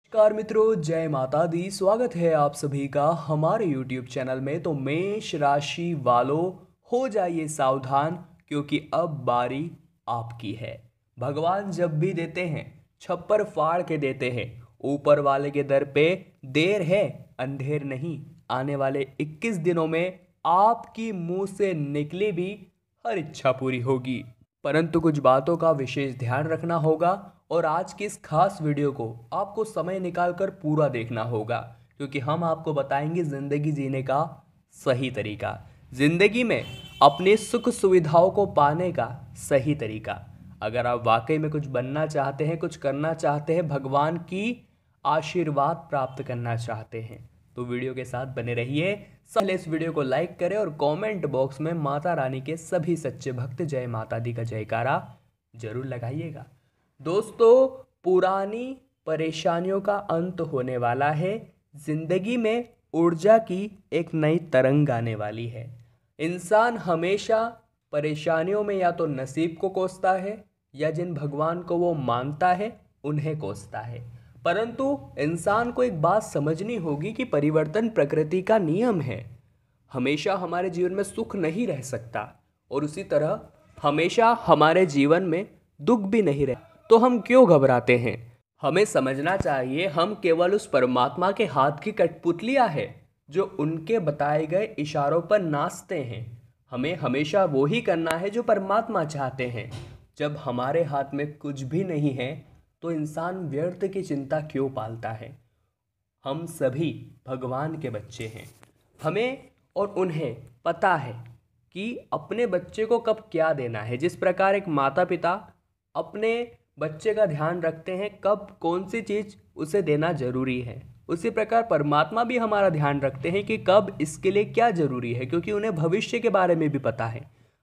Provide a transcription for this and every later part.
नमस्कार मित्रों, जय माता दी। स्वागत है आप सभी का हमारे YouTube चैनल में। तो मेष राशि वालों, हो जाइए सावधान, क्योंकि अब बारी आपकी है। भगवान जब भी देते हैं छप्पर फाड़ के देते हैं। ऊपर वाले के दर पे देर है, अंधेर नहीं। आने वाले 21 दिनों में आपकी मुंह से निकली भी हर इच्छा पूरी होगी। परंतु कुछ बातों का विशेष ध्यान रखना होगा और आज की इस खास वीडियो को आपको समय निकालकर पूरा देखना होगा, क्योंकि हम आपको बताएंगे जिंदगी जीने का सही तरीका, जिंदगी में अपनी सुख सुविधाओं को पाने का सही तरीका। अगर आप वाकई में कुछ बनना चाहते हैं, कुछ करना चाहते हैं, भगवान की आशीर्वाद प्राप्त करना चाहते हैं, तो वीडियो के साथ बने रहिए। पहले इस वीडियो को लाइक करें और कमेंट बॉक्स में माता रानी के सभी सच्चे भक्त जय माता दी का जयकारा जरूर लगाइएगा। दोस्तों, पुरानी परेशानियों का अंत होने वाला है। जिंदगी में ऊर्जा की एक नई तरंग आने वाली है। इंसान हमेशा परेशानियों में या तो नसीब को कोसता है या जिन भगवान को वो मानता है उन्हें कोसता है। परंतु इंसान को एक बात समझनी होगी कि परिवर्तन प्रकृति का नियम है। हमेशा हमारे जीवन में सुख नहीं रह सकता और उसी तरह हमेशा हमारे जीवन में दुख भी नहीं रहे। तो हम क्यों घबराते हैं? हमें समझना चाहिए हम केवल उस परमात्मा के हाथ की कठपुतलियां है जो उनके बताए गए इशारों पर नाचते हैं। हमें हमेशा वो ही करना है जो परमात्मा चाहते हैं। जब हमारे हाथ में कुछ भी नहीं है तो इंसान व्यर्थ की चिंता क्यों पालता है? हम सभी भगवान के बच्चे हैं। हमें और उन्हें पता है कि अपने बच्चे को कब क्या देना है। जिस प्रकार एक माता पिता अपने बच्चे का ध्यान रखते हैं कब कौन सी चीज़ उसे देना जरूरी है, उसी प्रकार परमात्मा भी हमारा ध्यान रखते हैं कि कब इसके लिए क्या जरूरी है, क्योंकि उन्हें भविष्य के बारे में भी पता है।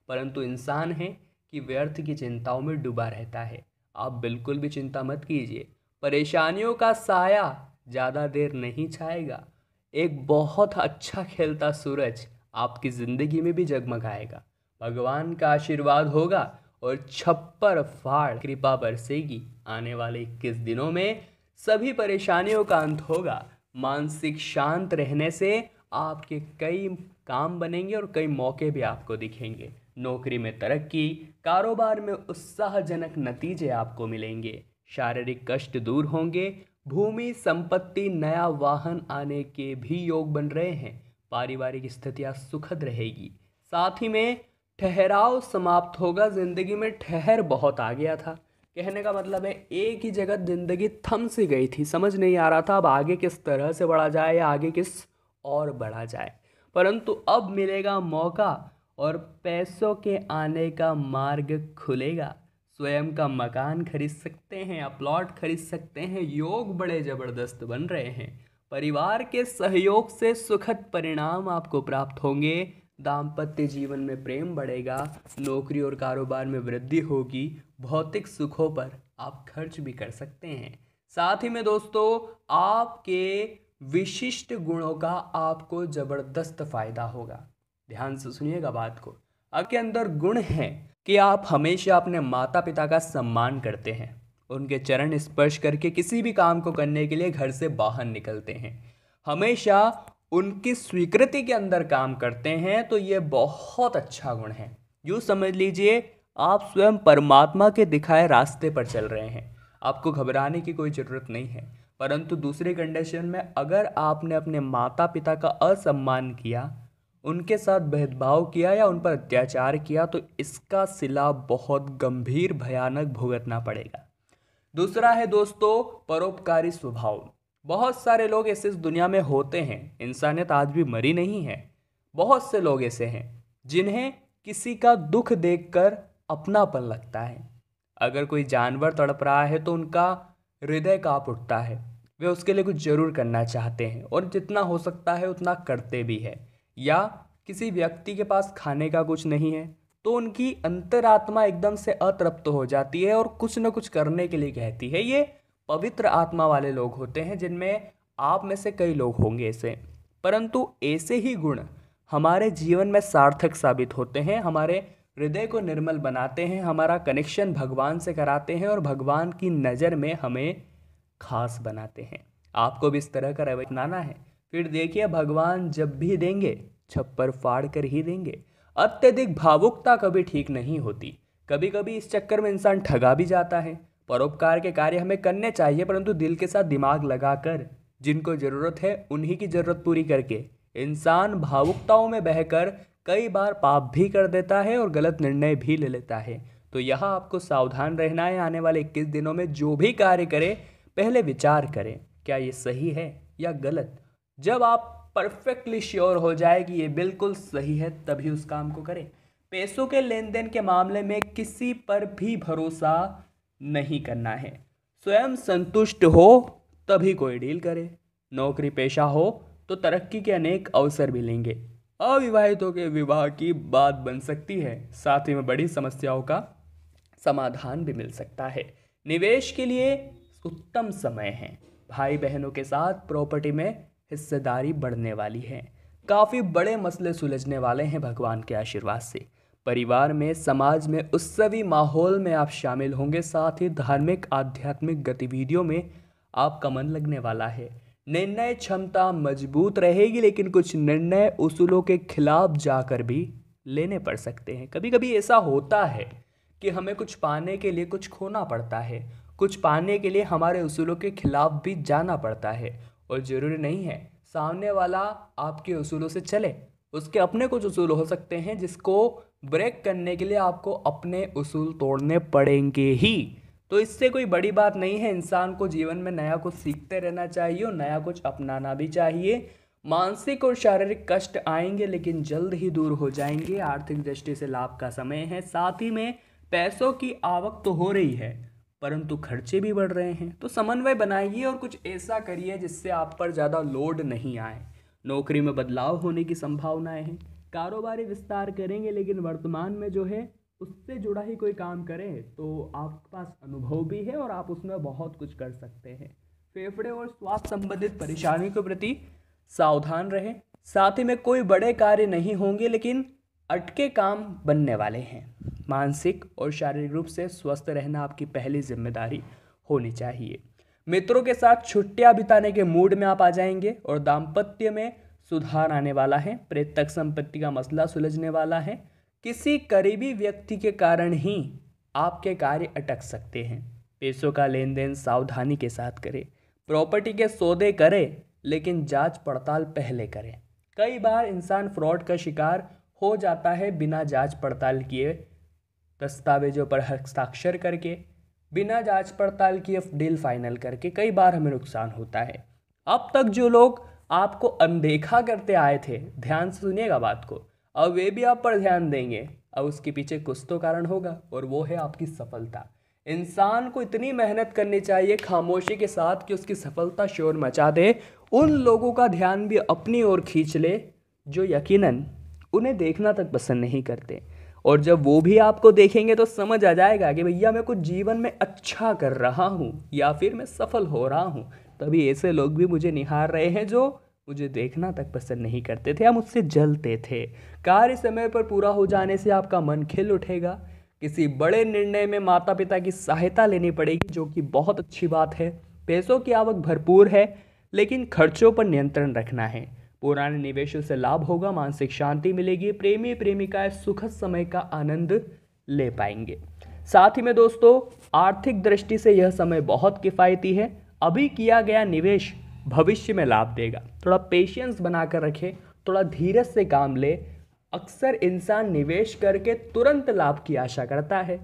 परंतु इंसान है कि व्यर्थ की चिंताओं में डूबा रहता है। आप बिल्कुल भी चिंता मत कीजिए, परेशानियों का साया ज़्यादा देर नहीं छाएगा। एक बहुत अच्छा खिलता सूरज आपकी ज़िंदगी में भी जगमगाएगा। भगवान का आशीर्वाद होगा और छप्पर फाड़ कृपा बरसेगी। आने वाले 21 दिनों में सभी परेशानियों का अंत होगा। मानसिक शांत रहने से आपके कई काम बनेंगे और कई मौके भी आपको दिखेंगे। नौकरी में तरक्की, कारोबार में उत्साहजनक नतीजे आपको मिलेंगे। शारीरिक कष्ट दूर होंगे। भूमि, संपत्ति, नया वाहन आने के भी योग बन रहे हैं। पारिवारिक स्थितियां सुखद रहेगी। साथ ही में ठहराव समाप्त होगा। जिंदगी में ठहर बहुत आ गया था। कहने का मतलब है एक ही जगह जिंदगी थम सी गई थी, समझ नहीं आ रहा था अब आगे किस तरह से बढ़ा जाए या आगे किस और बढ़ा जाए। परंतु अब मिलेगा मौका और पैसों के आने का मार्ग खुलेगा। स्वयं का मकान खरीद सकते हैं या प्लॉट खरीद सकते हैं। योग बड़े जबरदस्त बन रहे हैं। परिवार के सहयोग से सुखद परिणाम आपको प्राप्त होंगे। दाम्पत्य जीवन में प्रेम बढ़ेगा। नौकरी और कारोबार में वृद्धि होगी। भौतिक सुखों पर आप खर्च भी कर सकते हैं। साथ ही में दोस्तों, आपके विशिष्ट गुणों का आपको जबरदस्त फायदा होगा। ध्यान से सुनिएगा बात को। आपके अंदर गुण है कि आप हमेशा अपने माता पिता का सम्मान करते हैं। उनके चरण स्पर्श करके किसी भी काम को करने के लिए घर से बाहर निकलते हैं। हमेशा उनकी स्वीकृति के अंदर काम करते हैं। तो ये बहुत अच्छा गुण है। यूँ समझ लीजिए आप स्वयं परमात्मा के दिखाए रास्ते पर चल रहे हैं। आपको घबराने की कोई ज़रूरत नहीं है। परंतु दूसरी कंडीशन में अगर आपने अपने माता पिता का असम्मान किया, उनके साथ भेदभाव किया या उन पर अत्याचार किया, तो इसका सिला बहुत गंभीर भयानक भुगतना पड़ेगा। दूसरा है दोस्तों, परोपकारी स्वभाव। बहुत सारे लोग ऐसे इस दुनिया में होते हैं। इंसानियत आज भी मरी नहीं है। बहुत से लोग ऐसे हैं जिन्हें किसी का दुख देखकर अपनापन लगता है। अगर कोई जानवर तड़प रहा है तो उनका हृदय कांप उठता है। वे उसके लिए कुछ जरूर करना चाहते हैं और जितना हो सकता है उतना करते भी है। या किसी व्यक्ति के पास खाने का कुछ नहीं है तो उनकी अंतरात्मा एकदम से अतृप्त हो जाती है और कुछ न कुछ करने के लिए कहती है। ये पवित्र आत्मा वाले लोग होते हैं, जिनमें आप में से कई लोग होंगे ऐसे। परंतु ऐसे ही गुण हमारे जीवन में सार्थक साबित होते हैं। हमारे हृदय को निर्मल बनाते हैं, हमारा कनेक्शन भगवान से कराते हैं और भगवान की नज़र में हमें खास बनाते हैं। आपको भी इस तरह का रवैया अपनाना है। फिर देखिए भगवान जब भी देंगे छप्पर फाड़ कर ही देंगे। अत्यधिक भावुकता कभी ठीक नहीं होती। कभी कभी इस चक्कर में इंसान ठगा भी जाता है। परोपकार के कार्य हमें करने चाहिए, परंतु दिल के साथ दिमाग लगाकर, जिनको जरूरत है उन्हीं की जरूरत पूरी करके। इंसान भावुकताओं में बहकर कई बार पाप भी कर देता है और गलत निर्णय भी ले लेता है। तो यहाँ आपको सावधान रहना है। आने वाले 21 दिनों में जो भी कार्य करें पहले विचार करें क्या ये सही है या गलत। जब आप परफेक्टली श्योर हो जाए कि ये बिल्कुल सही है तभी उस काम को करें। पैसों के लेन देन के मामले में किसी पर भी भरोसा नहीं करना है। स्वयं संतुष्ट हो तभी कोई डील करे। नौकरी पेशा हो तो तरक्की के अनेक अवसर भी लेंगे। अविवाहितों के विवाह की बात बन सकती है, साथ ही में बड़ी समस्याओं का समाधान भी मिल सकता है। निवेश के लिए उत्तम समय है। भाई बहनों के साथ प्रॉपर्टी में हिस्सेदारी बढ़ने वाली है। काफ़ी बड़े मसले सुलझने वाले हैं भगवान के आशीर्वाद से। परिवार में, समाज में उत्सवी माहौल में आप शामिल होंगे। साथ ही धार्मिक आध्यात्मिक गतिविधियों में आपका मन लगने वाला है। निर्णय क्षमता मजबूत रहेगी, लेकिन कुछ निर्णय उसूलों के खिलाफ जाकर भी लेने पड़ सकते हैं। कभी कभी ऐसा होता है कि हमें कुछ पाने के लिए कुछ खोना पड़ता है। कुछ पाने के लिए हमारे उसूलों के खिलाफ भी जाना पड़ता है। और ज़रूरी नहीं है सामने वाला आपके उसूलों से चले, उसके अपने कुछ उसूल हो सकते हैं जिसको ब्रेक करने के लिए आपको अपने उसूल तोड़ने पड़ेंगे ही। तो इससे कोई बड़ी बात नहीं है। इंसान को जीवन में नया कुछ सीखते रहना चाहिए और नया कुछ अपनाना भी चाहिए। मानसिक और शारीरिक कष्ट आएंगे लेकिन जल्द ही दूर हो जाएंगे। आर्थिक दृष्टि से लाभ का समय है। साथ ही में पैसों की आवक तो हो रही है परंतु खर्चे भी बढ़ रहे हैं। तो समन्वय बनाइए और कुछ ऐसा करिए जिससे आप पर ज़्यादा लोड नहीं आए। नौकरी में बदलाव होने की संभावनाएं हैं। कारोबारी विस्तार करेंगे, लेकिन वर्तमान में जो है उससे जुड़ा ही कोई काम करें तो आपके पास अनुभव भी है और आप उसमें बहुत कुछ कर सकते हैं। फेफड़े और स्वास्थ्य संबंधित परेशानी के प्रति सावधान रहें। साथ ही में कोई बड़े कार्य नहीं होंगे, लेकिन अटके काम बनने वाले हैं। मानसिक और शारीरिक रूप से स्वस्थ रहना आपकी पहली जिम्मेदारी होनी चाहिए। मित्रों के साथ छुट्टियां बिताने के मूड में आप आ जाएंगे और दाम्पत्य में सुधार आने वाला है। प्रेतक संपत्ति का मसला सुलझने वाला है। किसी करीबी व्यक्ति के कारण ही आपके कार्य अटक सकते हैं। पैसों का लेन देन सावधानी के साथ करें। प्रॉपर्टी के सौदे करें, लेकिन जांच पड़ताल पहले करें। कई बार इंसान फ्रॉड का शिकार हो जाता है बिना जांच पड़ताल किए, दस्तावेजों पर हस्ताक्षर करके, बिना जांच पड़ताल किए डील फाइनल करके। कई बार हमें नुकसान होता है। अब तक जो लोग आपको अनदेखा करते आए थे, ध्यान से सुनिएगा बात को, अब वे भी आप पर ध्यान देंगे। अब उसके पीछे कुछ तो कारण होगा और वो है आपकी सफलता। इंसान को इतनी मेहनत करनी चाहिए खामोशी के साथ कि उसकी सफलता शोर मचा दे। उन लोगों का ध्यान भी अपनी ओर खींच ले जो यकीनन उन्हें देखना तक पसंद नहीं करते। और जब वो भी आपको देखेंगे तो समझ आ जाएगा कि भैया मैं कुछ जीवन में अच्छा कर रहा हूँ या फिर मैं सफल हो रहा हूँ। तभी ऐसे लोग भी मुझे निहार रहे हैं जो मुझे देखना तक पसंद नहीं करते थे या मुझसे जलते थे। कार्य समय पर पूरा हो जाने से आपका मन खिल उठेगा। किसी बड़े निर्णय में माता पिता की सहायता लेनी पड़ेगी, जो कि बहुत अच्छी बात है। पैसों की आवक भरपूर है, लेकिन खर्चों पर नियंत्रण रखना है। पुराने निवेशों से लाभ होगा। मानसिक शांति मिलेगी। प्रेमी प्रेमिकाएं सुखद समय का आनंद ले पाएंगे। साथ ही में दोस्तों, आर्थिक दृष्टि से यह समय बहुत किफ़ायती है। अभी किया गया निवेश भविष्य में लाभ देगा। थोड़ा पेशेंस बनाकर रखें, थोड़ा धीरज से काम ले। अक्सर इंसान निवेश करके तुरंत लाभ की आशा करता है,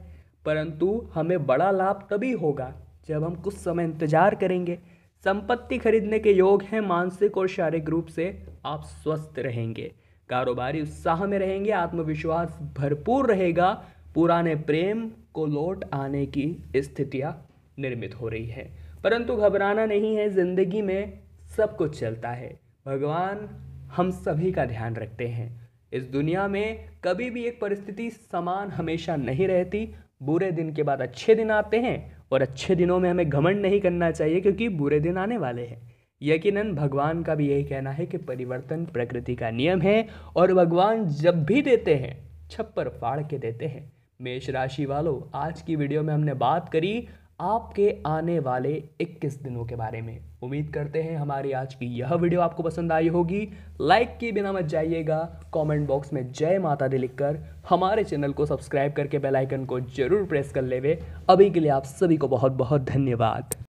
परंतु हमें बड़ा लाभ तभी होगा जब हम कुछ समय इंतजार करेंगे। संपत्ति खरीदने के योग हैं। मानसिक और शारीरिक रूप से आप स्वस्थ रहेंगे। कारोबारी उत्साह में रहेंगे। आत्मविश्वास भरपूर रहेगा। पुराने प्रेम को लौट आने की स्थितियां निर्मित हो रही है, परंतु घबराना नहीं है। जिंदगी में सब कुछ चलता है। भगवान हम सभी का ध्यान रखते हैं। इस दुनिया में कभी भी एक परिस्थिति समान हमेशा नहीं रहती। बुरे दिन के बाद अच्छे दिन आते हैं और अच्छे दिनों में हमें घमंड नहीं करना चाहिए, क्योंकि बुरे दिन आने वाले हैं। यकीनन भगवान का भी यही कहना है कि परिवर्तन प्रकृति का नियम है और भगवान जब भी देते हैं छप्पर फाड़ के देते हैं। मेष राशि वालों, आज की वीडियो में हमने बात करी आपके आने वाले 21 दिनों के बारे में। उम्मीद करते हैं हमारी आज की यह वीडियो आपको पसंद आई होगी। लाइक किए बिना मत जाइएगा, कमेंट बॉक्स में जय माता दी लिखकर हमारे चैनल को सब्सक्राइब करके बेल आइकन को जरूर प्रेस कर लेवे। अभी के लिए आप सभी को बहुत बहुत धन्यवाद।